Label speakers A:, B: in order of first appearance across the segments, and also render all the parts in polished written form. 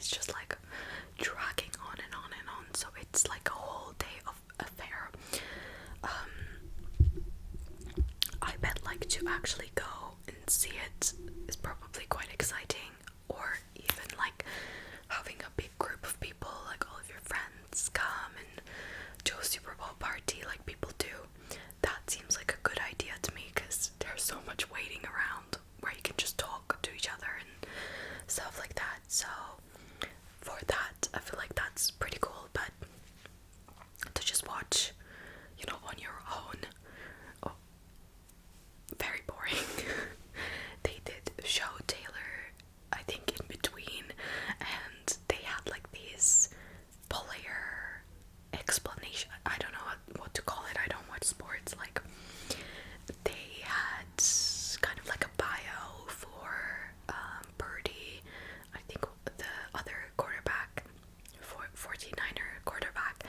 A: it's just like dragging on and on and on, so it's like a whole day of affair. I bet like to actually go and see it is probably quite exciting, or even like having a big group of people, like all of your friends come and do a Super Bowl party like people do. That seems like a good idea to me, because there's so much waiting around where you can just talk to each other and stuff like that. So for that, I feel like that's pretty cool. But to just watch, you know, on your own, oh, very boring. They did show Taylor, I think, in between, and they had like these player explanation. I don't know what to call it. I don't watch sports. Like, they had kind of like a bio for Purdy, I think the other quarterback, for 49er quarterback,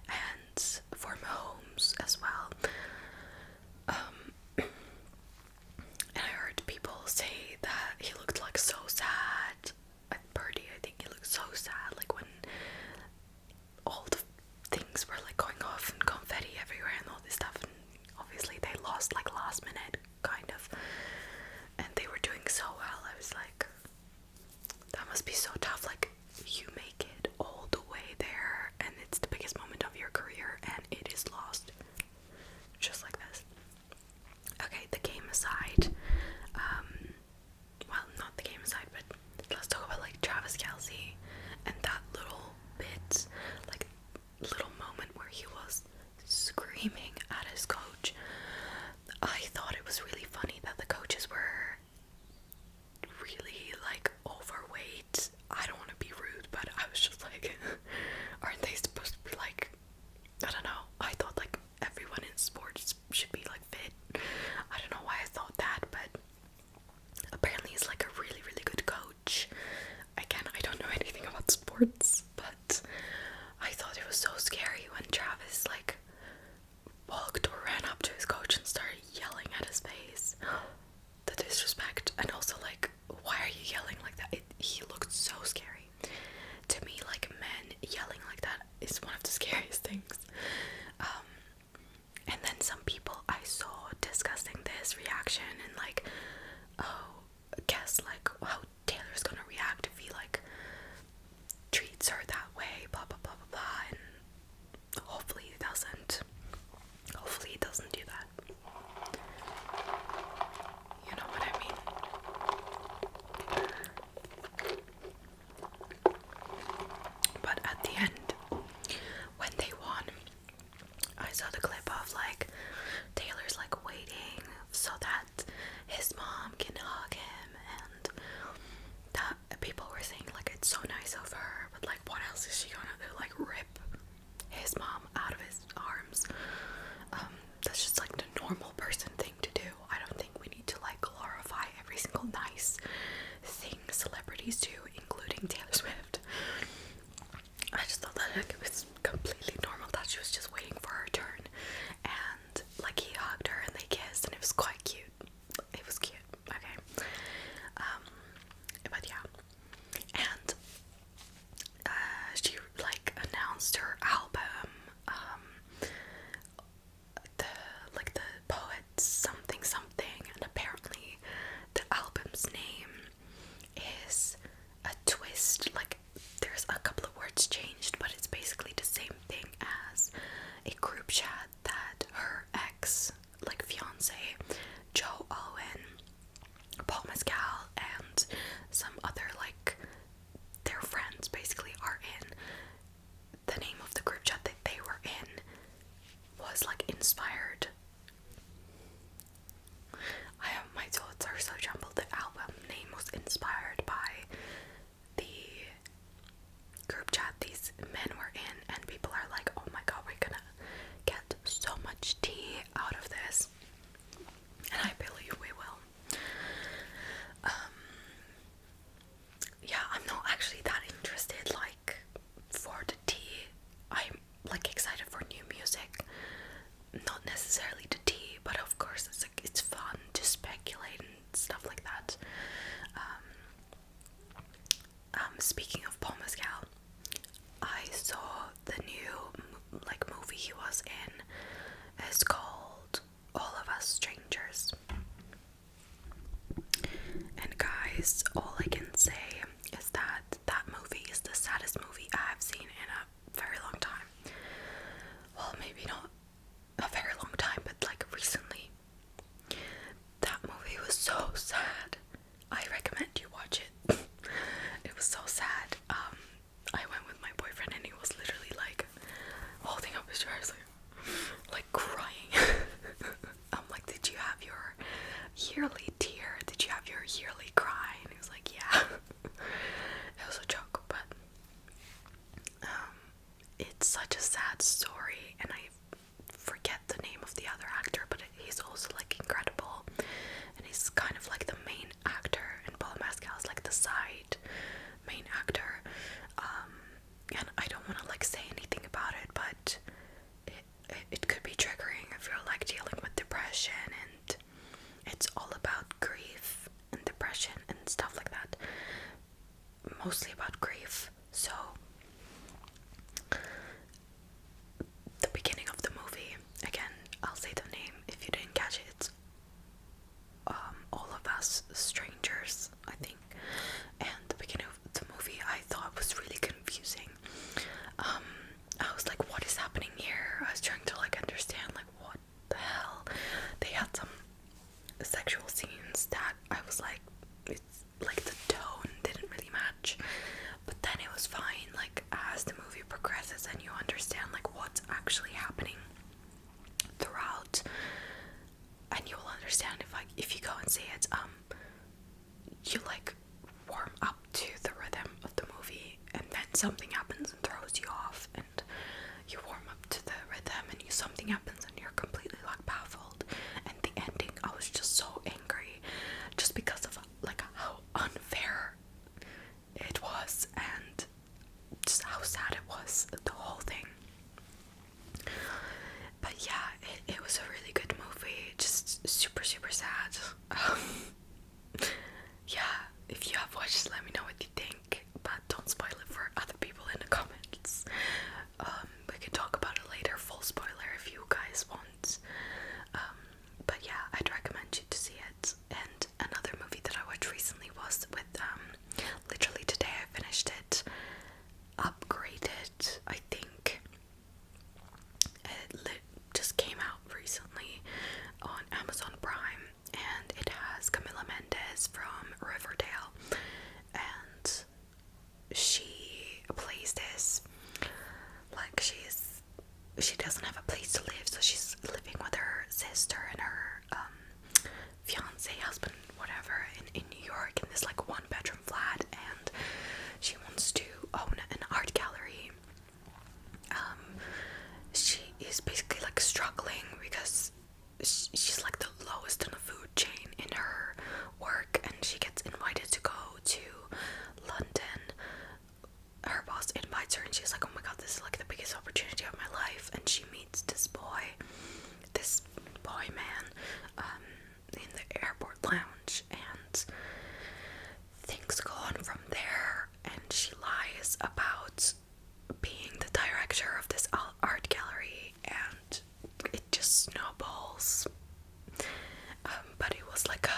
A: and for Mahomes as well. And I heard people say that he looked like so sad. Purdy, I think he looked so sad, like when all the things were like going off and confetti everywhere and all this stuff, and obviously they lost like last minute, kind of, and they were doing so well. I was like, that must be so tough. Like, you make it all the way there and it's the biggest moment of your career and it is lost just like this. Okay, the game aside, well, not the game aside, but let's talk about like Travis Kelce and that little bit, like little moment where he was screaming at his coach. I thought it was really funny that the coaches were really like overweight. I don't want to be rude, but I was just like, aren't they supposed to be like, I don't know. I thought like everyone in sports should be like fit. I don't know why I thought that, but apparently he's like a really, really good coach. Again, I don't know anything about sports, but I thought it was so scary when Travis like walked or ran up to his coach and started yelling at his face. The disrespect, and also like, why are you yelling like that? He looked so scary. To me, like, men yelling like that is one of the scariest things. And then some people I saw discussing this reaction and like, oh, guess like how Taylor's gonna react if he like treats her that way, blah blah blah blah blah, and hopefully he Paul Mescal. I saw the new movie he was in. It's called All of Us Strangers. And guys, all I can say is that that movie is the saddest movie I have seen in a very long time. Well, maybe not a very long time, but like recently. That movie was so sad. I recommend you watch it. It was so sad. I went with my boyfriend and he was literally like holding up his chest, like crying. I'm like, did you have your yearly tear? Did you have your yearly cry? And he was like, yeah. It was a joke, but it's such a sad story, and I forget the name of the other actor, but he's also like incredible, and he's kind of like the main actor, and Paul Mescal is like the side main actor. And I don't want to like say anything about it, but it could be triggering if you're like dealing with depression, and it's all about grief and depression and stuff like that, mostly about grief. So the beginning of the movie, again, I'll say the name if you didn't catch it, it's All of Us Strangers, I think. And the beginning of the movie I thought was really confusing. I was like, what is happening here? I was trying to like understand like what the hell. They had some sexual scenes that I was like, it's like the tone didn't really match, but then it was fine. Like as the movie progresses and you understand like what's actually happening throughout, and you will understand if you go and see it, you like warm up to the rhythm of the movie, and then something happens and throws you off, and you warm up to the rhythm, and something happens and you're completely like baffled. And the ending, I was just so angry, just because of like how unfair it was, and just how sad it was, the whole thing. But yeah, it was a really good movie, just super sad. Yeah, if you have watched, let me know what you think, but don't spoil it for other people in the comments. We can talk about it later, full spoiler if you guys want. But yeah, I'd recommend you to see it. And another movie that I watched recently was with, literally today I finished it, Upgraded, I think. It just came out recently on Amazon Prime, and it has Camila Mendes from Riverdale, and she plays this, like she doesn't have a place to live, so she's living with her sister and her fiance, husband, whatever, in New York, in this like 1-bedroom flat, and she wants to own an art gallery. She is basically like struggling because she's like the lowest in the food chain in her work, and she gets invited to go to London. Her boss invites her, and she's like, oh my god, this is like the biggest opportunity of my life. And she meets this boy man, in the airport lounge, and things go on from there, and she lies about being the director of this art gallery, and it just snowballs. But it was like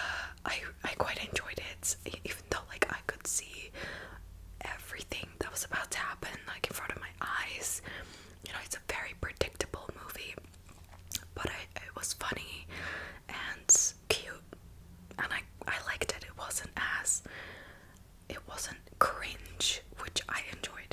A: I quite enjoyed it, even though like I could see everything that was about to happen like in front of my eyes. You know, it's a very predictable movie, but it was funny and cute, and I liked it. It wasn't cringe, which I enjoyed.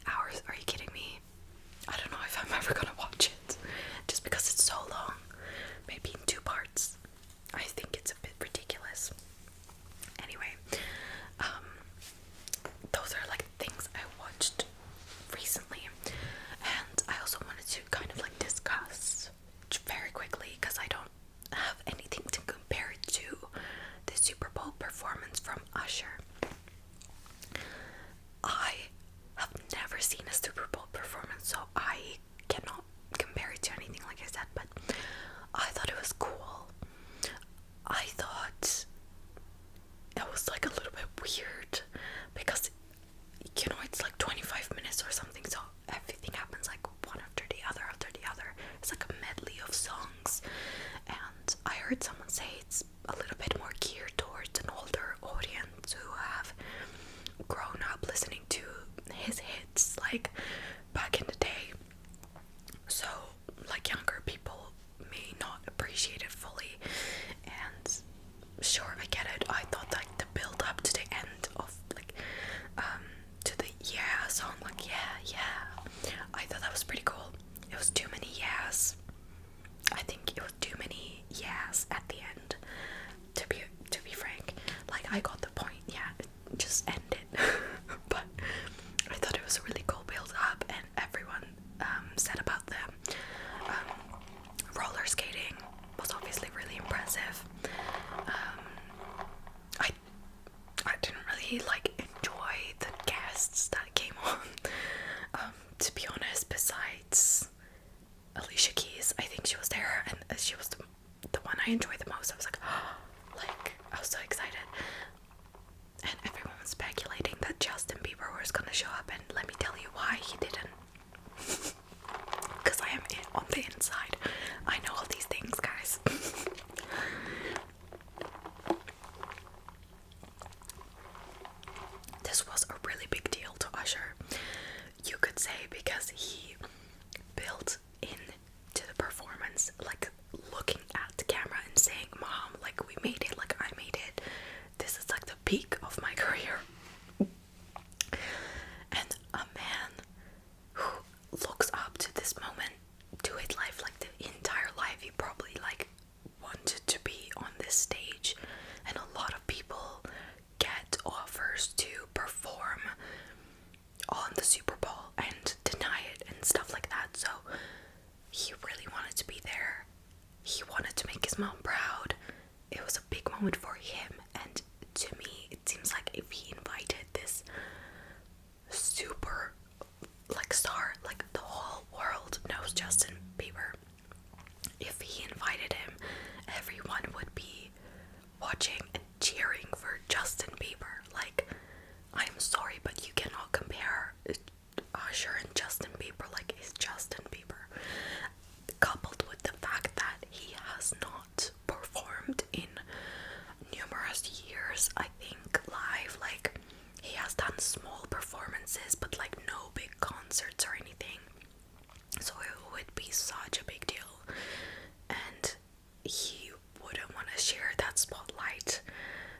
A: hours? Are you kidding me? I don't know if I'm ever gonna watch it, just because it's so long. Maybe in 2 parts. I think it's a bit ridiculous. Anyway, those are like things I watched recently, and I also wanted to kind of like discuss very quickly, because I don't have anything to compare it to, the Super Bowl performance from Usher. I have never seen a Super Bowl performance, so I cannot compare it to anything, like I said, but I thought it was cool. I thought it was like a little bit weird, because you know, it's like 25 minutes or something, so everything happens like one after the other after the other. It's like a medley of songs, and I heard someone say it's a little bit more geared towards an older audience who have grown up listening to his hits like back in the day, so like younger people may not appreciate it fully. And sure, I get it. I thought like the build up to the end of like to the yeah song, like yeah, I thought that was pretty cool. It was too many yeahs. I think it was too many yeahs at the end, to be frank. Like, I got the point, yeah, just end it. But I thought it was a really cool build up, and everyone said about them roller skating was obviously really impressive. I didn't really like enjoy the guests that came on. To be honest, besides Alicia Keys, I think she was there, and she was the one I enjoyed the most. I was like, oh, like, I was so excited. And everyone was speculating that Justin Bieber was gonna show up, and let me tell you why he didn't. Because I am on the inside. I know all these things, guys. This was a really big deal to Usher, you could say, because he built into the performance, like looking at the camera and saying, "Mom, like, we made it, like, I made it. This is like the peak of my career." And a man who looks up to this moment, to his life, like the entire life, he probably like wanted to be on this stage. And a lot of people get offers to perform on the Super Bowl and deny it and stuff like that. So he really wanted to be there. He wanted to make his mom proud. It was a big moment for him, and to me it seems like if he invited this super like star, like the whole world knows Justin Bieber, if he invited him, everyone would be watching and cheering for Justin Bieber. Like, I'm sorry, but you cannot compare Usher and Justin Bieber. Like, it's Justin Bieber, coupled with the fact that he has not performed in numerous years, I think, live. Like, he has done small performances, but like no big concerts or anything, so it would be such a big deal, and he wouldn't want to share that spotlight.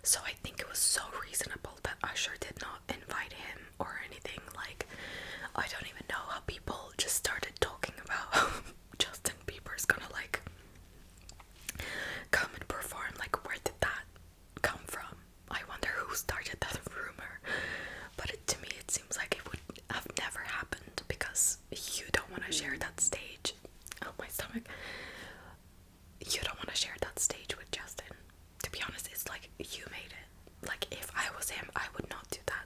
A: So I think it was so reasonable that Usher did not invite him or anything. Like, I don't even know how people just started talking about Justin Bieber's gonna like come and perform. Like, where did that come from? I wonder who started that rumor. But to me it seems like it would have never happened, because you don't want to share that stage. Oh, my stomach. You don't want to share that stage with Justin. To be honest, it's like, you made it. Like, if I was him, I would not do that.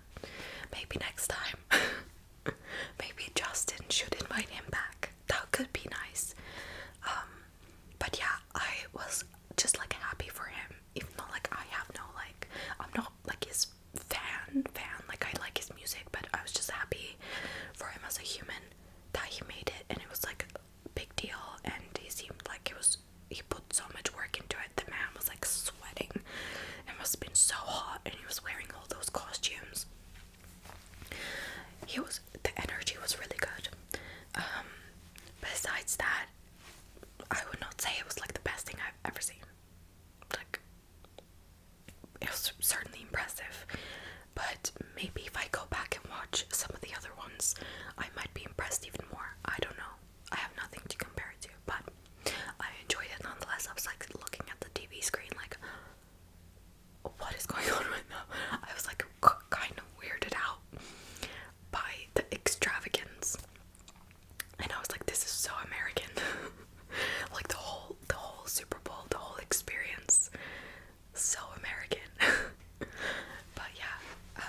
A: I might be impressed even more. I don't know. I have nothing to compare it to, but I enjoyed it nonetheless. I was like looking at the TV screen like, what is going on right now? I was like kind of weirded out by the extravagance, and I was like, this is so American. Like the whole Super Bowl, the whole experience, so American. But yeah,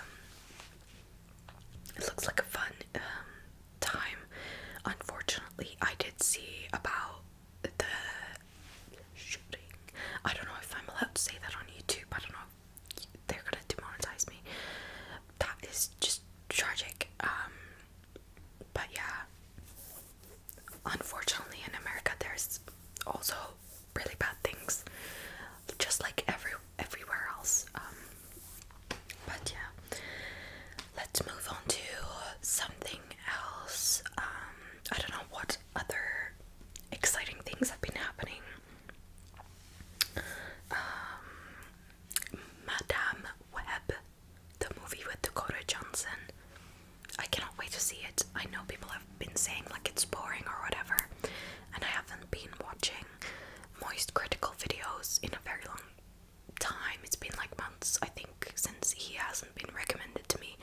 A: it looks like a fun time. Unfortunately, I did see about the shooting. I don't know if I'm allowed to say that on YouTube. I don't know. They're gonna demonetize me. That is just tragic. But yeah, unfortunately in America there's also really bad things, just like everywhere else. But yeah, let's move on to something else. I don't know what other exciting things have been happening. Madame Web, the movie with Dakota Johnson. I cannot wait to see it. I know people have been saying like it's boring or whatever, and I haven't been watching Moist critical videos in a very long time. It's been like months, I think, since he hasn't been recommended to me.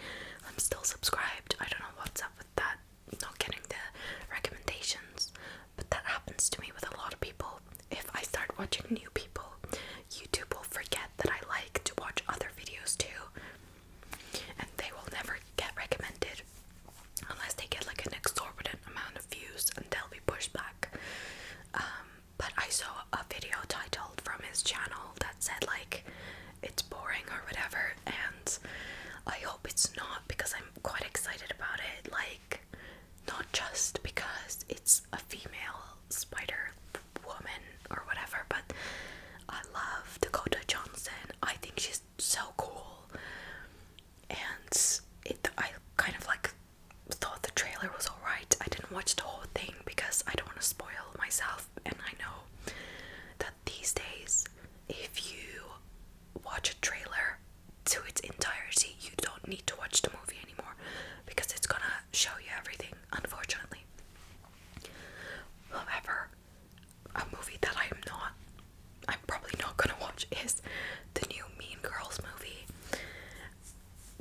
A: I'm still subscribed. I don't know what's up with that, not getting the recommendations, but that happens to me with a lot of people. If I start watching new people, YouTube will forget that I like to watch other videos too, and they will never get recommended unless they get like an exorbitant amount of views, and they'll be pushed back. But I saw a video titled from his channel that said like it's boring or whatever, and I hope it's not, because I'm quite excited about it. Like, not just because it's a female Spider Woman or whatever, but I love Dakota Johnson. I think she's so cool, and I kind of like thought the trailer was alright. I didn't watch the whole thing because I don't want to spoil myself, and I know that these days if you watch a trailer to its entirety, you don't need to watch the movie anymore, because it's gonna show you everything, unfortunately. However, a movie that I'm probably not gonna watch is the new Mean Girls movie,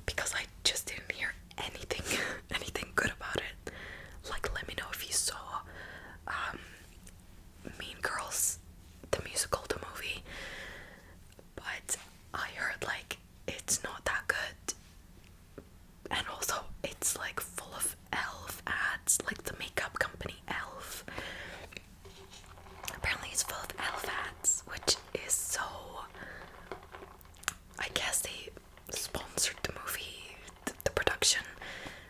A: because I just didn't hear anything good about it. Like, let me know if you saw Mean Girls, the musical, the movie. But I heard like it's not that good, and also it's like full of elf ads, like the makeup company Elf. Apparently it's full of elf ads, which is so, I guess they sponsored the movie, the production,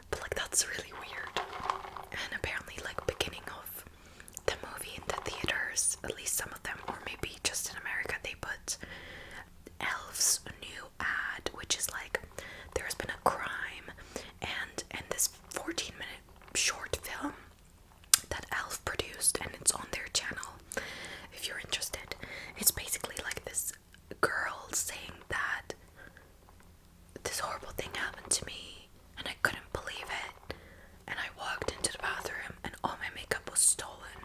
A: but like that's really weird. And apparently like beginning of the movie in the theaters, at least some of them, or maybe just in America, they put Elf's new ad, which is like there's been a crime, and this 14-minute short film that Elf produced, and it's on their channel if you're interested. It's basically like this girl saying that this horrible thing happened to me and I couldn't believe it, and I walked into the bathroom and all my makeup was stolen,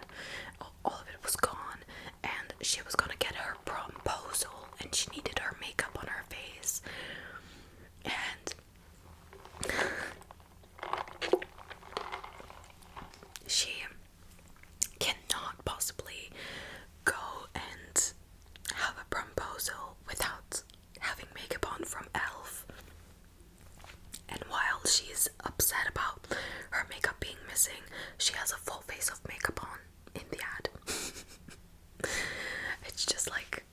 A: all of it was gone, and she was gonna get her promposal and she needed her makeup on her face, and she cannot possibly go and have a promposal without having makeup on from Elf. And while she's upset about her makeup being missing, she has a full face of makeup on in the ad. It's just like,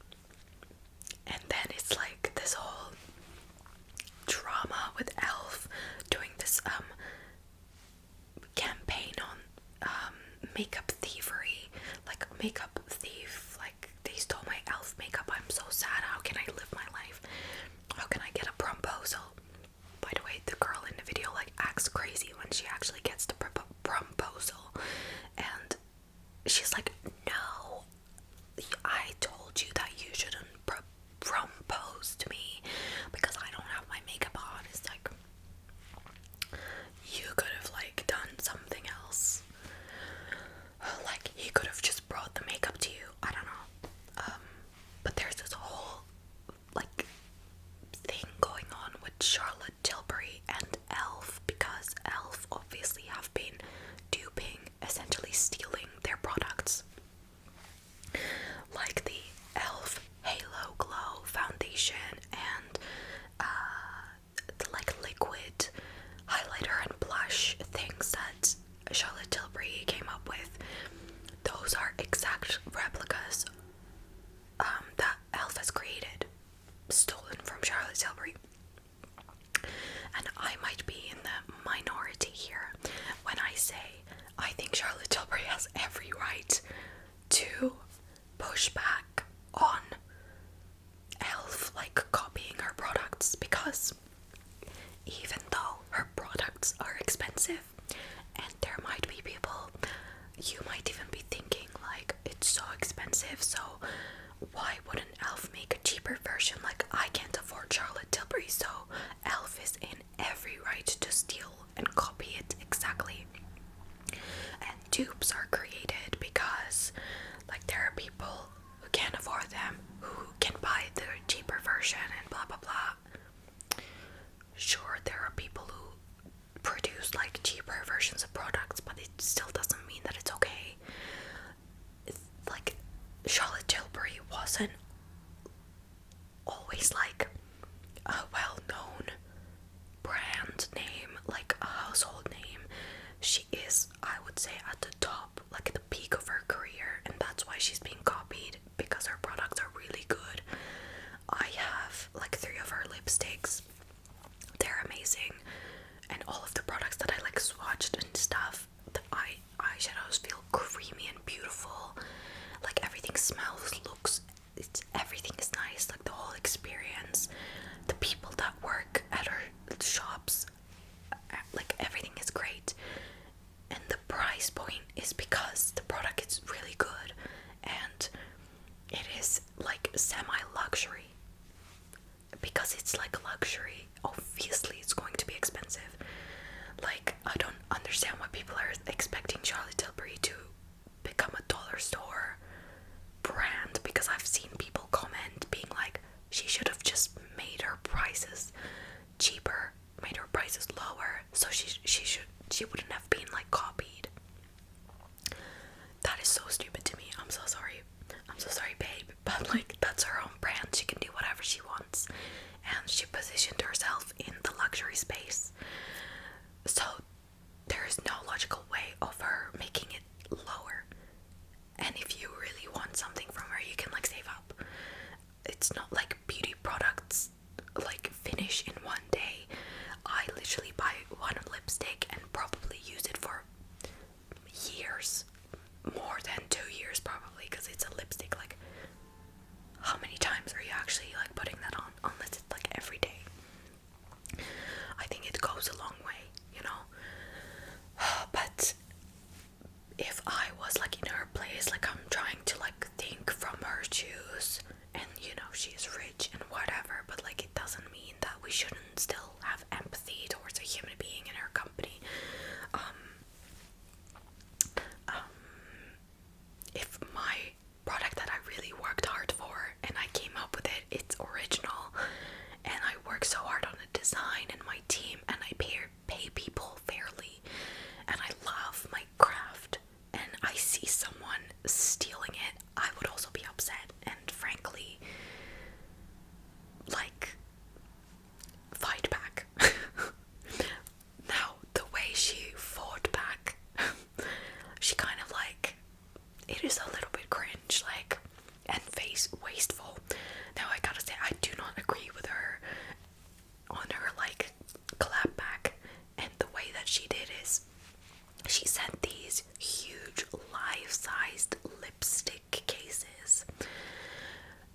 A: and then it's like this whole drama with Elf doing this campaign on makeup thievery, like makeup thief, like they stole my Elf makeup, I'm so sad, how can I live my life, how can I get a promposal? By the way, the girl in the video like acts crazy when she actually gets the promposal, and she's like, no, I told you that you shouldn't propose to me because I don't have my makeup on. It's like, you could have like done some essentially stealing their products. Like the e.l.f. Halo Glow foundation and the like liquid highlighter and blush things that Charlotte Tilbury came up with. Those are exact replicas that e.l.f. has created, stolen from Charlotte Tilbury. And I might be in the minority here when I say I think Charlotte Tilbury has every right to push back on e.l.f. like copying her products, because even though her products are expensive, and there might be people, you might even be thinking like, it's so expensive, so why wouldn't e.l.f. make a cheaper version? Like, I can't afford Charlotte Tilbury, so e.l.f. is in every right to steal and copy it exactly. And dupes are created because like there are people who can't afford them, who can buy the cheaper version and blah blah blah. Sure, there are people who produce like cheaper versions of products, but it still doesn't mean that it's okay. It's like Charlotte Tilbury wasn't always like a well-known brand name, like a household name. She is, I would say, at the top, like at the peak of her career, and that's why she's being copied, because her products are really good. I have like 3 of her lipsticks. They're amazing. And all of the products that I like swatched and stuff, the eyeshadows feel creamy and beautiful. Like everything smells, looks, everything is nice. Like the whole experience, the people that work at her shops, like everything is great. And the price point is because the product is really good and it is like semi-luxury. Because it's like luxury, obviously it's going to be expensive. Like, I don't understand why people are expecting Charlotte Tilbury to become a dollar store brand, because I've seen people comment being like, she should have just made her prices cheaper, made her prices lower, so she wouldn't have been like copied. That is so stupid to me. I'm so sorry, babe, but like, that's her own brand. She can do whatever she wants, and she positioned herself in the luxury space, so there is no logical way of her making it lower. And if you really want something from her, you can like save up. It's not like beauty products like finish in one day. I literally buy one lipstick and probably use it for years, more than 2 years probably, because it's a lipstick. Like, how many times are you actually like putting that on, unless it's like every day? I think it goes a long way, you know. But if I was like in her place, like I'm trying to like think from her shoes, and you know, she's rich and whatever, but like it doesn't mean that we shouldn't still have empathy towards a human being in her company. If my product that I really worked hard for and I came up with it, it's original, and I work so hard on the design and my team, and I pay people fairly, and I love my craft, and I see someone stealing it, I would also be upset and frankly like fight back. Now the way she fought back, she kind of like, it is a little bit cringe, like, and wasteful. Now I gotta say, I do not agree with her on her like clap back, and the way that she did is she sent these huge life-sized lipstick cases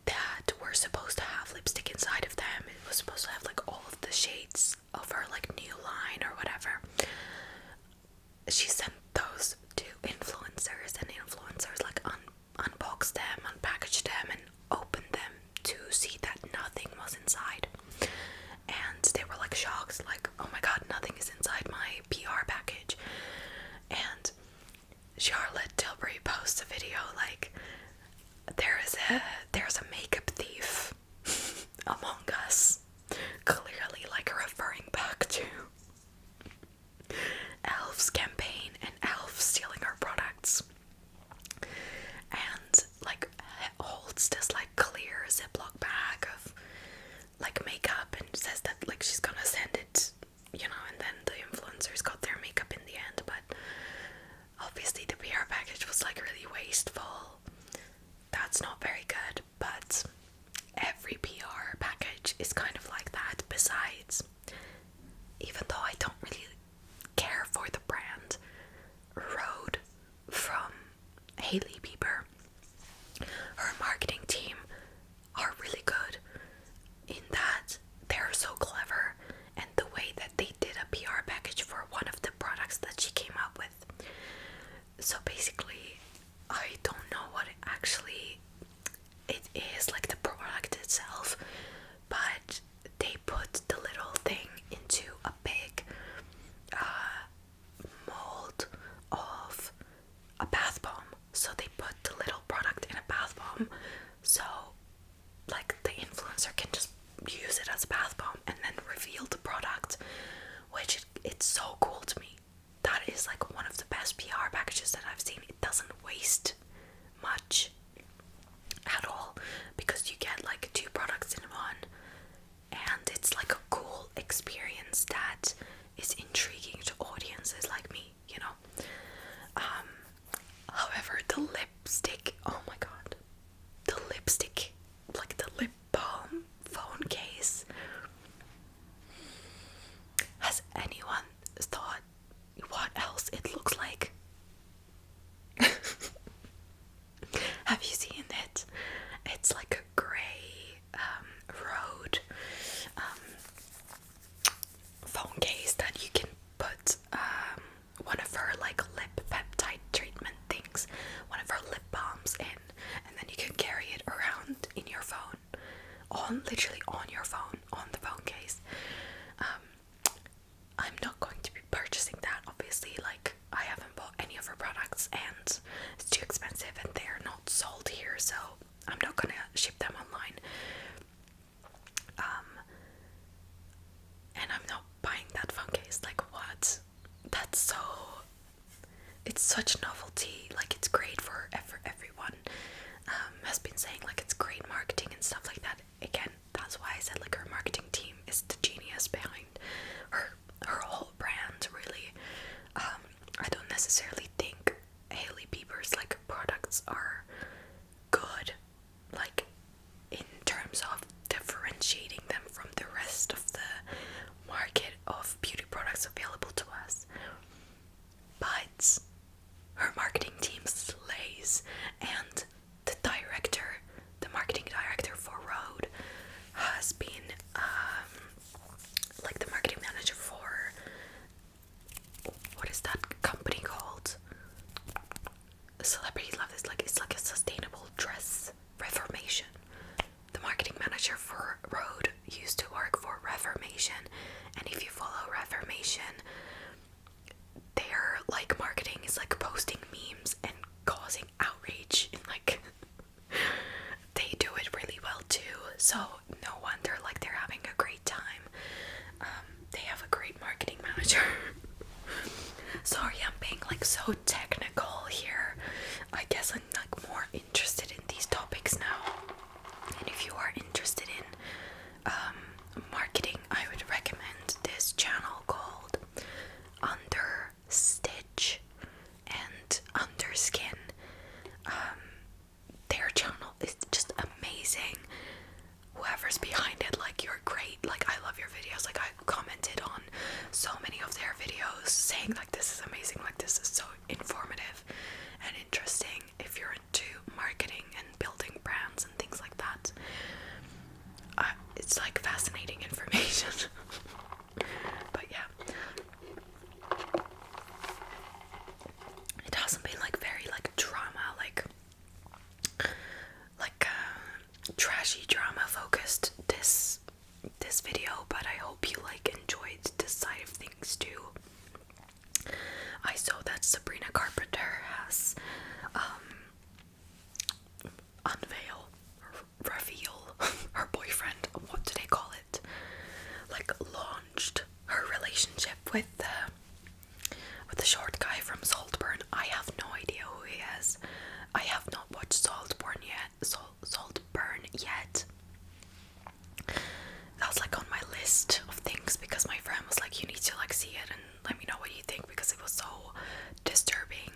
A: that were supposed to have lipstick inside of them. It was supposed to have like all of the shades of her like new line or whatever. She sent those to influencers, and influencers like unboxed them, unpackaged them, and opened them to see that nothing was inside. And they were like shocked, like, oh my god, nothing is inside my PR package. And Charlotte Tilbury posts a video like, there's a makeup thief among us, clearly like referring back to e.l.f.'s campaign and it's like really wasteful. That's not very good, but every PR package is kind of like that. Besides, even though I don't really care for the brand Rhode from Hailey Bieber, her marketing team are really good in that they're so clever, and the way that they did a PR package for one of the products that she came up with. So basically, I don't know what it is, like the product itself, but they put the little thing into a big mold of a bath bomb. So they put the little product in a bath bomb, so like the influencer can just use it as a bath bomb and then reveal the product, which it's so cool to me. That is like one of the best PR packages that I've seen. It doesn't waste much at all because you get like 2 products in one, and it's like a cool experience that is intriguing to audiences like me, you know. However, the lipstick, oh my god, the lipstick, like the lip balm phone case. Has anyone thought what else it looks like? Have you seen it? It's like a grey Rhode phone case that you can put one of her like lip peptide treatment things, one of her lip balms in, and then you can carry it around in your phone, literally on your phone, on the phone case. I'm not going to be purchasing that, obviously. Like, I haven't bought any of her products, and it's too expensive, and they're not sold here, so I'm not gonna ship them online. And I'm not buying that phone case. Like, what? That's so... It's such novelty. Like, it's great for everyone. Has been saying, like, it's great marketing and stuff like that. Again, that's why I said, like, her marketing team is the genius behind her whole brand, really. I don't necessarily think Hailey Bieber's, like, products are good, like, in terms of differentiating them from the rest of the market of beauty products available to us. But her marketing team slays, and the marketing director for Rhode has been like the marketing manager for, what is that company called? Celebrities love this. Like, it's like a sustainable dress, Reformation. The marketing manager for Rhode used to work for Reformation, and if you follow Reformation, their like marketing is like posting memes and causing outrage, and like they do it really well too. So no wonder like they're having a great time. They have a great marketing manager. Sorry, I'm being like so technical here. I guess I'm like more interested in these topics now. And if you are interested in marketing, I would recommend this channel called Under Stitch and Underskin. Their channel is just amazing. Whoever's behind it, like, you're great. Like, I love your videos. Like, I commented on so many of their videos saying like, this is amazing, like, this is so informative and interesting if you're into marketing and building brands and things like that. It's like fascinating information. But yeah, it hasn't been like very like drama, like trashy drama focused this video, but I hope you like enjoyed this side of things too. I saw that Sabrina Carpenter has reveal her boyfriend, what do they call it, like launched her relationship with the short guy from Saltburn. I have no idea who he is. I have not watched Saltburn yet. That's like on my list of things because my friend was like, you need to like see it and let me know what you think, because it was so disturbing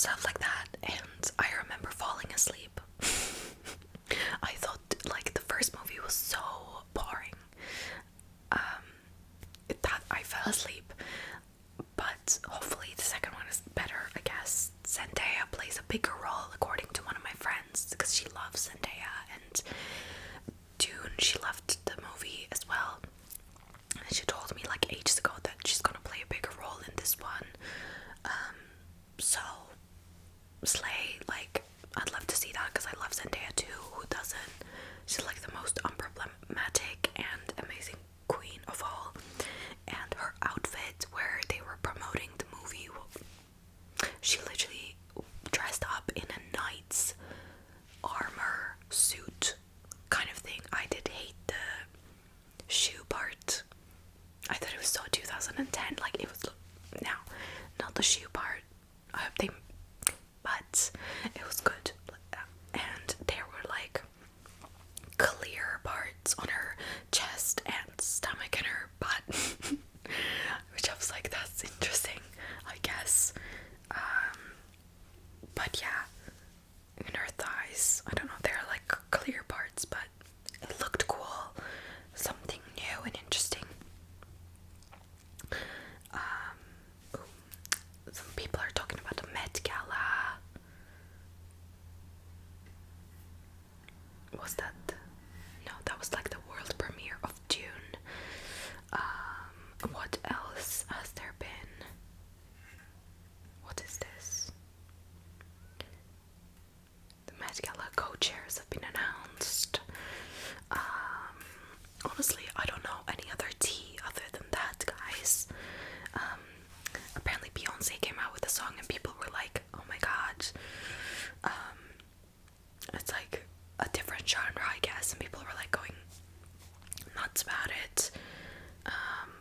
A: stuff like that. And I remember falling asleep. I thought like the first movie was so boring that I fell asleep, but hopefully the second one is better. I guess Zendaya plays a bigger role according to one of my friends, because she loves Zendaya, and Dune, she loved the movie as well, and she told me like ages ago that she's gonna play a bigger role in this one. So slay, like I'd love to see that because I love Zendaya too. Who doesn't? She's like the most unproblematic and amazing queen of all. And her outfit where they were promoting the movie, she literally dressed up in a knight's armor suit kind of thing. I did hate the shoe part. I thought it was so 2010, like it was now, not the shoe part. I hope they, but it was good. And there were like clear parts on her chest and stomach and her butt, which I was like, that's interesting, I guess. But yeah, in her thighs, I don't know, they're like clear parts, but it looked cool, something new and interesting. Some people are talking about the Met Gala. Was that? No, that was like the world premiere of Dune. What else has there been? What is this? The Met Gala co-chairs have been announced. Honestly, I don't know any other tea other than that, guys. Apparently Beyonce came out with a song and people were like, oh my god. It's like a different genre, I guess, and people were like going nuts about it.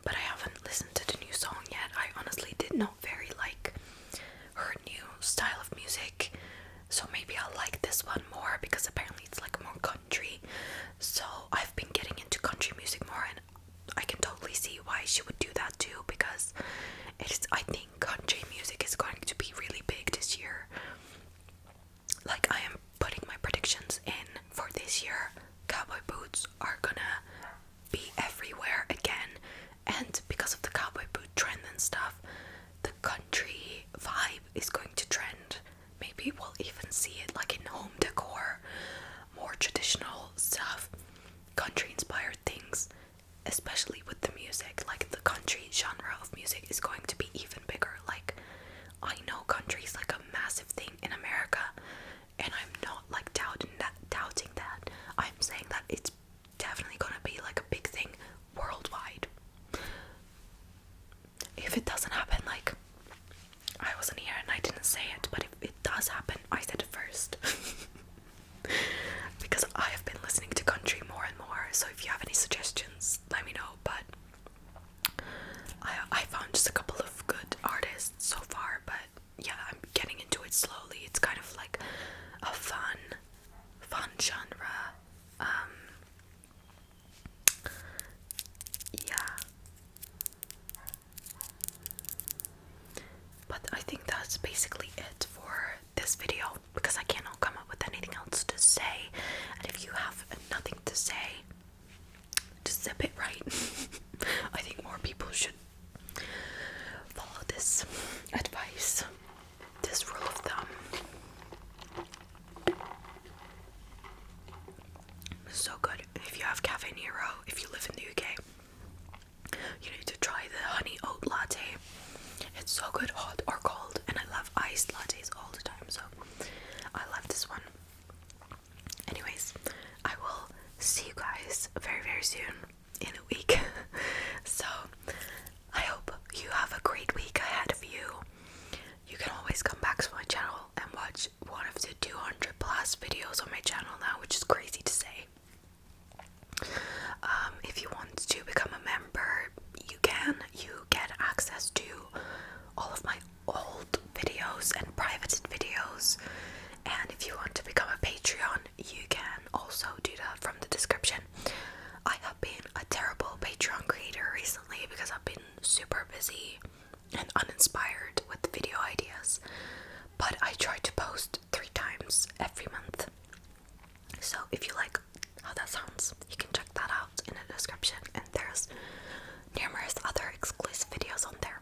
A: But I haven't listened to the new song yet. I honestly did not very like her new style of music, so maybe I'll like this one more because apparently it's like more country. So I've been getting into country music more, and I can totally see why she would do that too, because I think country music is going to be really big this year. Like, I am putting my predictions in for this year. Cowboy boots are gonna be everywhere again, and because of the cowboy boot trend and stuff, the country vibe is going to trend. Maybe we'll even see it like in home decor, more traditional stuff, country inspired things, especially with the music. Like, the country genre of music is going to be even bigger. Like, I know country is like a massive thing in America, and I'm not like doubting that. I'm saying that it's definitely gonna be like a big thing worldwide. If it doesn't happen, like, I wasn't here and I didn't say it, but if it does happen, I said it first. Because I have been listening to country more and more, so if you have any suggestions, let me know. But I found just a couple of good artists so far, but yeah, I'm getting into it slowly. It's kind of like a fun genre. Yeah. But I think that's basically it for this video, because I cannot come up with anything else to say. And if you have nothing to say, just zip it, right? I think more people should follow this advice, this rule of thumb. So good. If you have Cafe Nero, if you live in the UK, you need to try the honey oat latte. It's so good, hot or cold, and I love iced lattes all the time, so I love this one. Anyways, I will see you guys very, very soon, in a week. So I hope you have a great week ahead of you. You can always come back to my channel and watch one of the 200 plus videos on my channel now, which is crazy to say. If you want to become a member, you can. You get access to all of my old videos and private videos. And if you want to become a Patreon, you can also do that from the description. I have been a terrible Patreon creator recently because I've been super busy and uninspired with video ideas. But I try to post 3 times every month. So if you like how that sounds, you can check that out in the description, and there's numerous other exclusive videos on there.